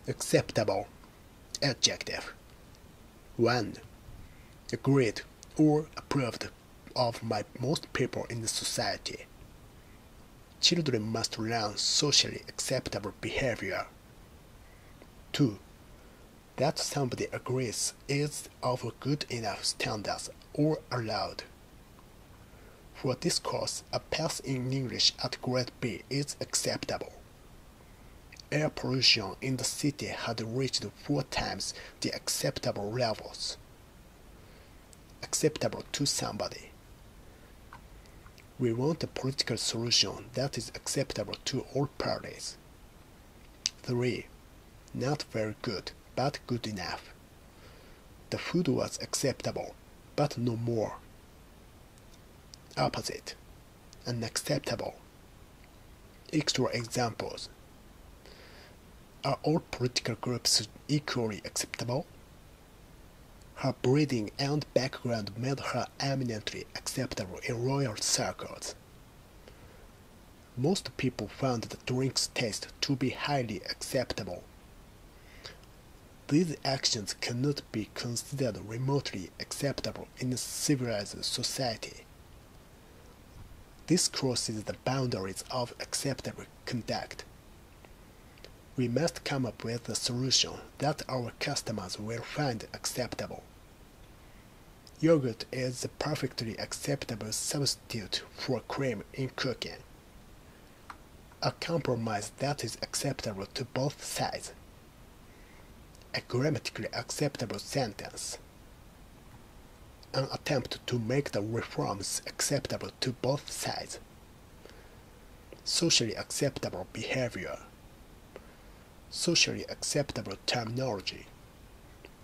Acceptable. Adjective. 1. Agreed or approved of by most people in the society. Children must learn socially acceptable behavior. 2. That somebody agrees is of good enough standards or allowed. For this course, a pass in English at grade B is acceptable. Air pollution in the city had reached 4 times the acceptable levels. Acceptable to somebody. We want a political solution that is acceptable to all parties. 3. Not very good, but good enough. The food was acceptable, but no more. Opposite. Unacceptable. Extra examples. Are all political groups equally acceptable? Her breeding and background made her eminently acceptable in royal circles. Most people found the drink's taste to be highly acceptable. These actions cannot be considered remotely acceptable in a civilized society. This crosses the boundaries of acceptable conduct. We must come up with a solution that our customers will find acceptable. Yogurt is a perfectly acceptable substitute for cream in cooking. A compromise that is acceptable to both sides. A grammatically acceptable sentence. An attempt to make the reforms acceptable to both sides. Socially acceptable behavior. Socially acceptable terminology.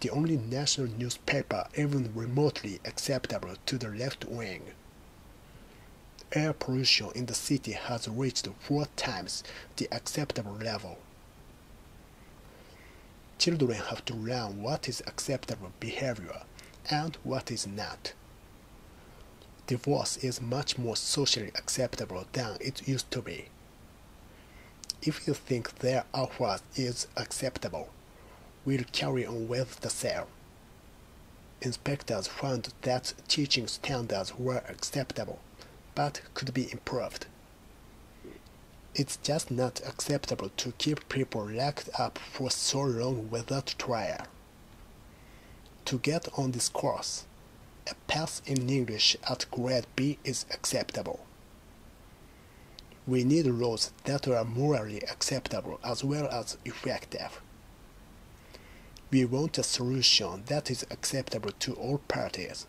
The only national newspaper even remotely acceptable to the left wing. Air pollution in the city has reached 4 times the acceptable level. Children have to learn what is acceptable behavior and what is not. Divorce is much more socially acceptable than it used to be. If you think their offer is acceptable, we'll carry on with the sale. Inspectors found that teaching standards were acceptable, but could be improved. It's just not acceptable to keep people locked up for so long without trial. To get on this course, a pass in English at grade B is acceptable. We need laws that are morally acceptable as well as effective. We want a solution that is acceptable to all parties.